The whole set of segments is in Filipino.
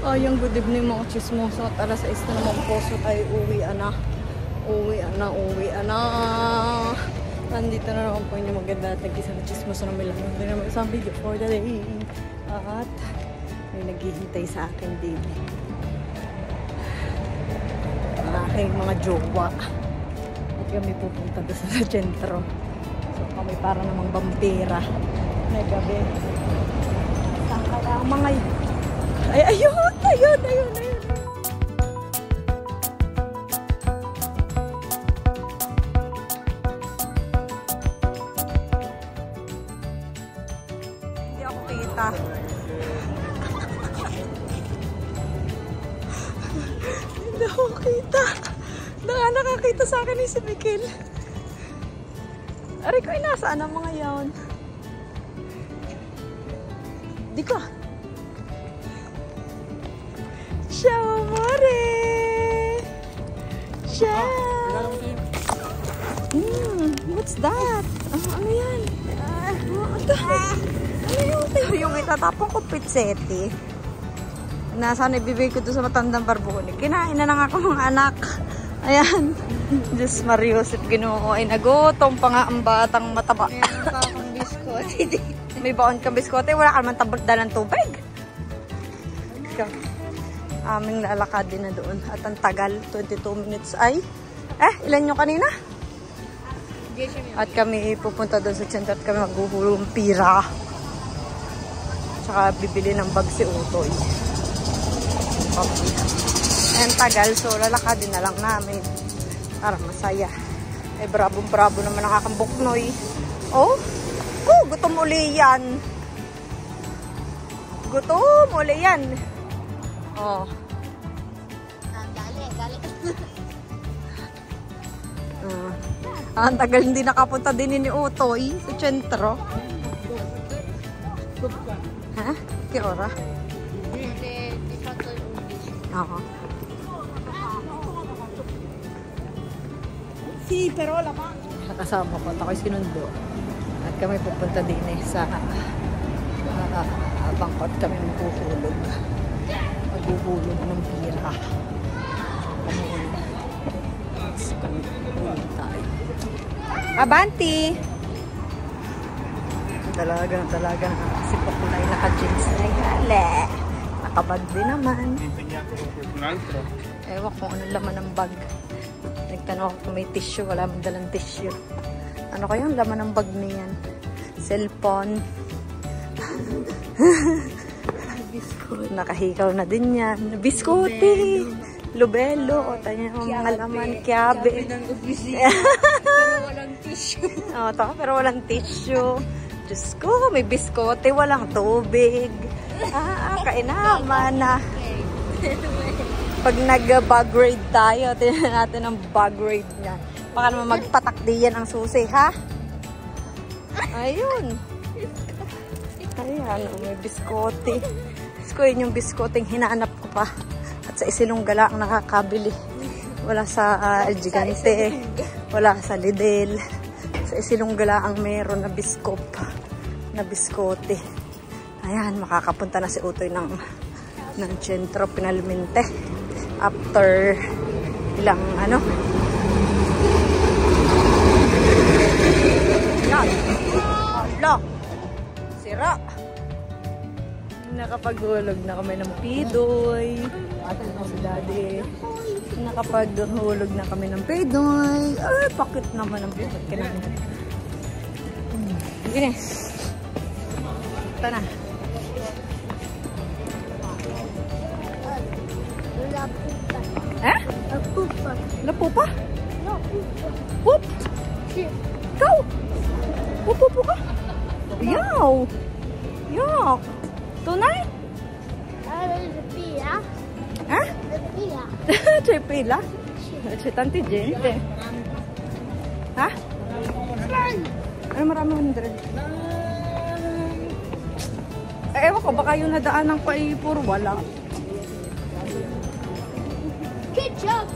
Ayang good evening mga chismoso. Tara sa na naman po. So tayo uwian na. Nandito na naman po yung maganda at nag-isang chismoso na milang. Hindi naman isang video for the day. At may naghihintay sa akin din. Ang aking mga jowa. At kami pupunta doon sa sentro. So kami para namang vampira. May gabi. Saan kaya ang mga yun? Ayun. Hindi ako kita. Hindi ako kita. Nakakita sa akin ni si Mikel. Aray ko, nasaan ang mga yaon? Di ko. Ciao, amore! Ciao! What's that? Ano yan? Ano yung itatapong ko pitseti? Nasaan ibibigay ko doon sa matandang barbuni? Kinain na lang ako mga anak. Ayan. Diyos Marios, if ginuho ay nagutom pa nga ang batang mataba. Meron pa akong biskote. May baon kang biskote? Wala ka naman tabagda ng tubig? Ikaw. Aming lalakad din na doon. At ang tagal, 22 minutes ay. Ilan yung kanina? At kami pupunta doon sa center at kami maghuhulong pira. Tsaka bibili ng bag si Utoy. Ang tagal, so lalakad din na lang namin. Para masaya. Bravo naman ang akang buknoy. Gutom uli yan. Gali. Ang tagal hindi nakapunta din ni Utoy sa sentro. Ha? Kaya ora? Oo. Pero wala pa. Kasama ko. Ako'y sinundo. At kami pupunta din sa bangkot kami maghuhulog. Maghuhulog ng pira. Abanti! Talaga. Si Pakulay naka-jeans na yale. Nakabag din naman. Ewan kung ano laman ng bag. Nagtanong ako kung may tissue. Wala mong dalang tissue. Ano kayang laman ng bag niyan? Cellphone. Nakahikaw na din yan. Biskuti. Lubelo. O tayo yung mga laman. Kiabe. Pero walang tissue. Pero walang tissue. Diyos ko, may biskote. Walang tubig. Kainaman na. Pag nag-bag raid tayo, tingnan natin ang bag raid niya. Baka naman magpatakdi yan ang susi, ha? Ayun. Ayan, may biskote. Diyos ko, yun yung biskoteng hinahanap ko pa. At sa Isinunggala ang nakakabili. Wala sa El Gigante. Wala sa Lidl. Sa Isinunggala ang meron na biskop. Na biskote. Ayan, makakapunta na si Utoy ng Centro Pinalmente. After ilang sira. Nakapaghulog na kami ng pidoy. Si Daddy. Nakapaghulog na kami ng pidoy. Pakit naman ang pidoy. Gini. Ito na. Lapupa? Pup? Ikaw? Pupupo ka? Yaw! Yak! Tunay? Pila. Ha? Pila. C'è pila? C'è tanti gente. Ha? Marami 100. Ewan ko, baka yung nadaanan ko ay puro wala. Ketchup.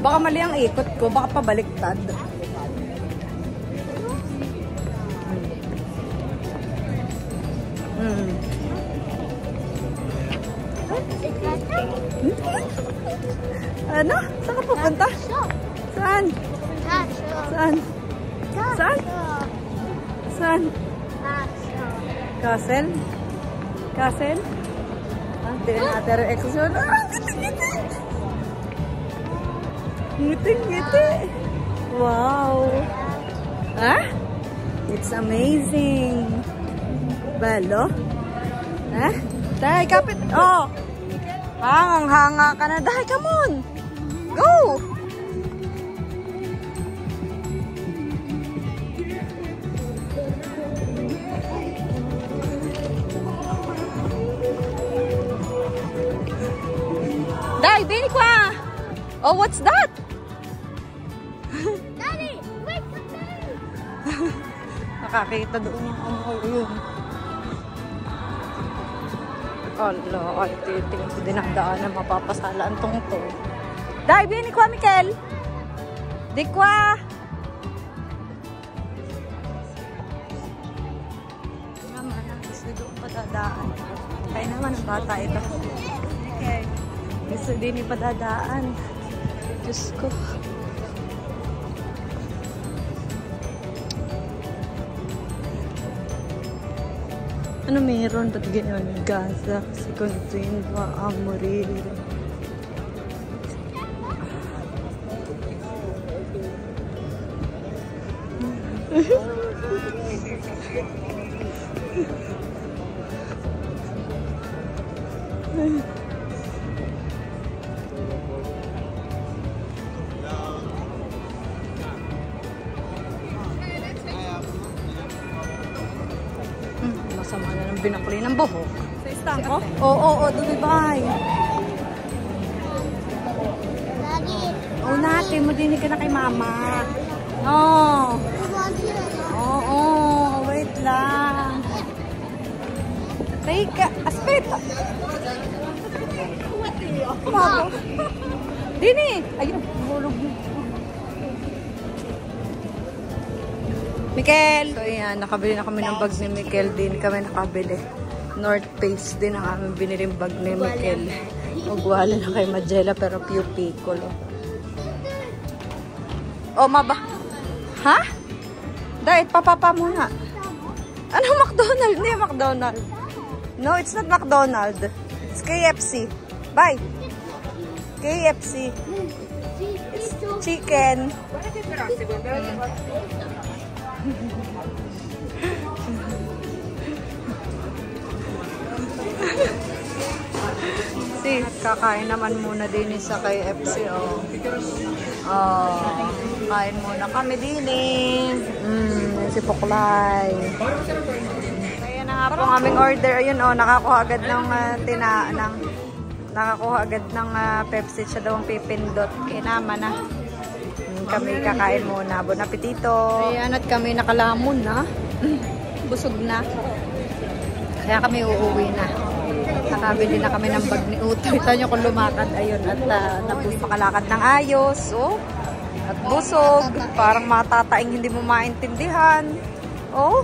Baka mali ang ikot ko, baka pabaliktad. Ano? Saan ka pupunta? Saan? Saan? Saan? Saan? Castle? Castle? Another exhibition. Ngiti-ngiti. Wow. Ah? It's amazing. Balo? Ha? Dahil, kapit. Oh. Hanga ka na. Dahil, come on. Go. Dahil, bini ko ah. Oh, what's that? Daddy, wait for me. Nakakita doon yung ano yun. Ala, ay titingin ko dinadaan na mapapasalaan tong to. Dahil, bini ko ah, Mikel. Di ko ah. Naman, gusto doon padadaan. Kaya naman ang bata ito. Okay. Gusto din ipadadaan. Diyos ko. Ano meron? Ba't ganyan? Gaza. Si Contin. Amorir. Masama na ng binakli ng buhok. Sa istangko? Oo, dumibay. Daddy, Oo natin, madinig ka na kay mama. Oo. Oo, wait lang. Teka, aspeta. Mama. Dini. Ayun, hulog mo. Mikel! So ayan, nakabili na kami ng bag ni Mikel. Din kami nakabili. North Face din ang aming biniling bag ni Mikel. Magwala na kay Magella pero Piu Piccolo. Oh, maba. Ha? Dahil, papapa muna. Ano McDonald's? Hindi McDonald's. No, it's not McDonald's. It's KFC. Bye. KFC. It's chicken. Si, kakain naman muna din sa KFC. Kain muna kami din si Poklay. Ayan na nga po ang aming order. Ayun nakakuha agad ng nakakuha agad ng Pepsi. Siya daw ang pipindot. Kinama na. Kami kakain muna. Bon appetito. Ayan at kami nakalamon na. Busog na. Kaya kami uuwi na. Nakabili na kami ng bag ni Uto. Ito nyo kung lumakad. Ayun. At tapos makalakad ng ayos. Oh. At busog. Parang matataing hindi mo maintindihan. Oh.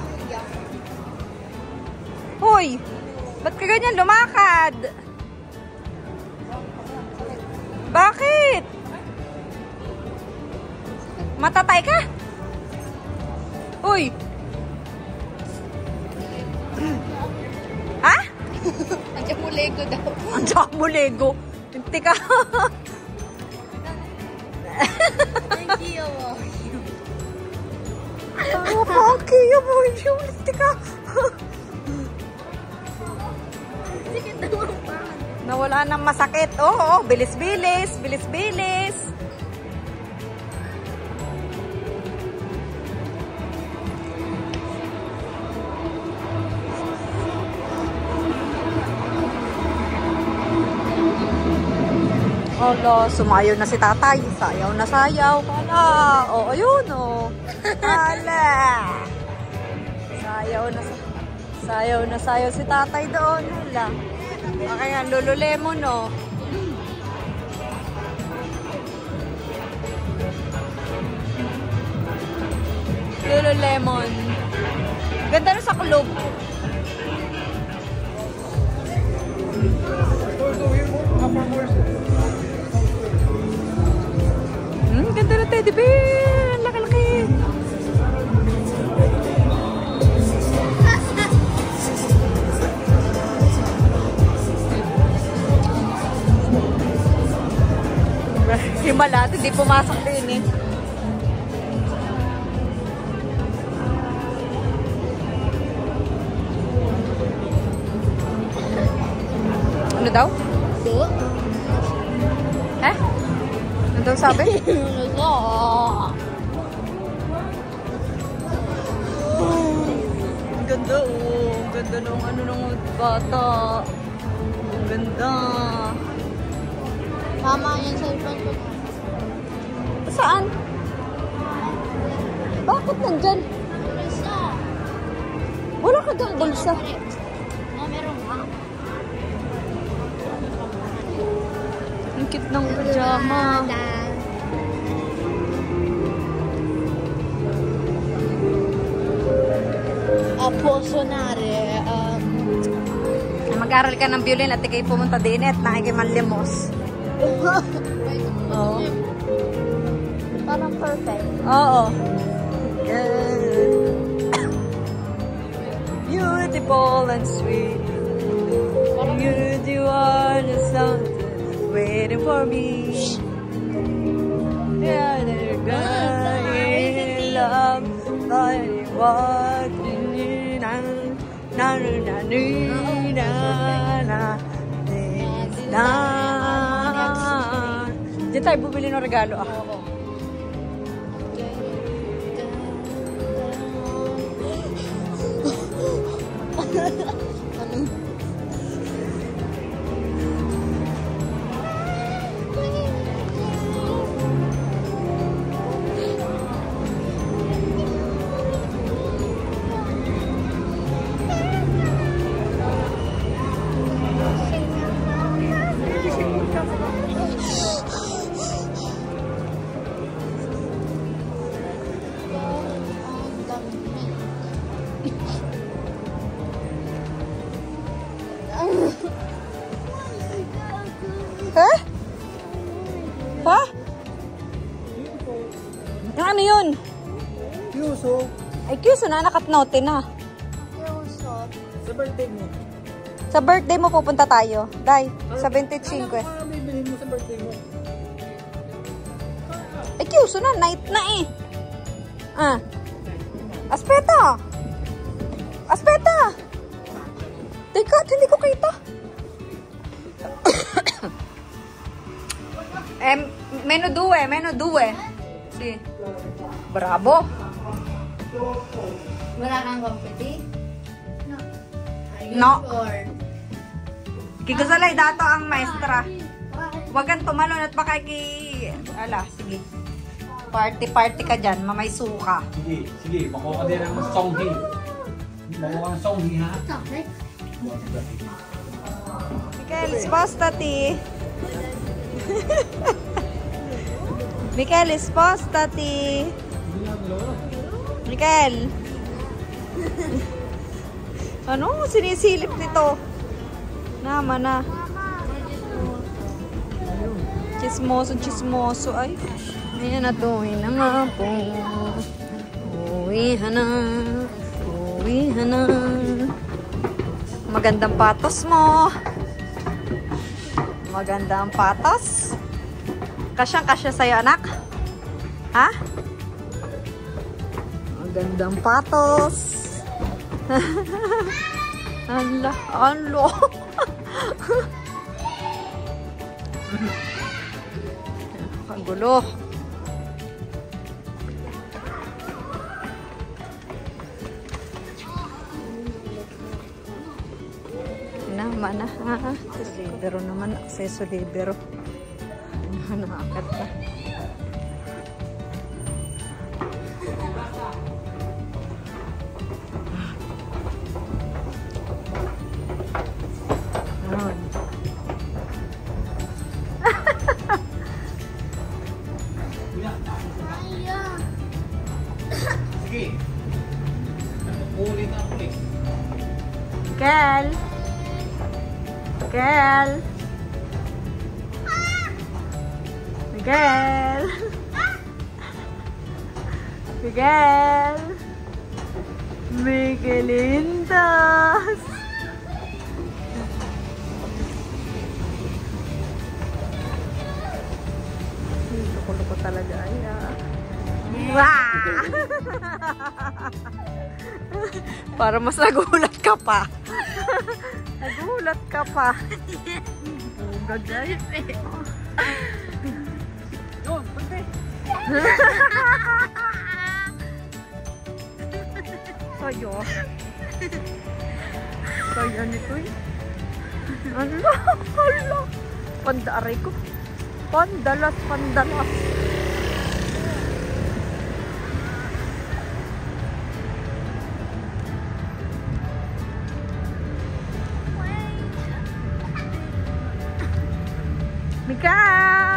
Hoy. Ba't ka ganyan lumakad? Bakit? Matatay ka? Uy! Ha? Andiyan mo Lego daw. Andiyan mo Lego. Tinti ka. Thank you. Okay, mo yung tinti ka. Nawala ng masakit. Oo, bilis-bilis. Bilis-bilis. Hala, sumayaw na si tatay. Sayaw na sayaw. Hala. O, ayun o. Hala. Sayaw na sayaw si tatay doon. Hala. Okay nga, Lululemon o. Lululemon. Ganda na sa club. Ganda na teddy bear. Ang laki-laki. Himala, hindi pumasok din eh. Ano daw? Eh? Ano daw sabi? Ang ganda oh. Ang ganda nung ano nung bata. Ang ganda. Tama yan sa cellphone ko. Saan? Bakit nandyan? Bulsa. Wala ka dang bulsa. Meron nga. Ang cute ng pajama. Aposonare. Mag-aral ka ng violin at ikay pumunta din at nakikimanlimos. Oo. Parang perfect. Oo. Beautiful and sweet. You are the something waiting for me. Yeah, they're gonna in love. What Diyan tayo bumili ng regalo ah. Ha? Ha? Ano yun? Kyuso. Ay, Kyuso na, nakatnote na. Sa birthday mo. Sa birthday mo pupunta tayo. Day, sa 25 eh. Ano bibilhin mo sa birthday mo? Ay, Kyuso na, night na eh. Ah. Aspeta! Aspeta! Teka, hindi ko kita. Menu 2. Si. Bravo. Wala kang competi? No. Kigusalay dato ang maestra. Huwag kang tumalon at baka ala, sige. Party ka dyan, mamay suka. Sige. Makuha ka din ang songhi. Makuha ang songhi, ha? Mikael, sposta ti. Mikael, sposta ti. Mikael. Ano? Sinisilip nito. Naman na. Chismoso. Ay. Ayan na to. Na nga po. Uwihan na. Magandang patos mo. Magandang patos. Kasyang-kasya sa'yo, anak? Ha? Magandang patos. Anlo. Kagulo. Naman na, ha? Libero naman. Akseso libero. Nakakat na. Sige. Ulit ako eh. Kel. Miguel! Miguel! Miguelindas! Loko-loko talaga niya. Wow! Para mas nagulat ka pa. Nagulat ka pa. Gagay. Yun, pwede. Sayo. Sayo nito eh. Ano? Hala. Pandaray ko. Pandalas, pandalas. Miguel!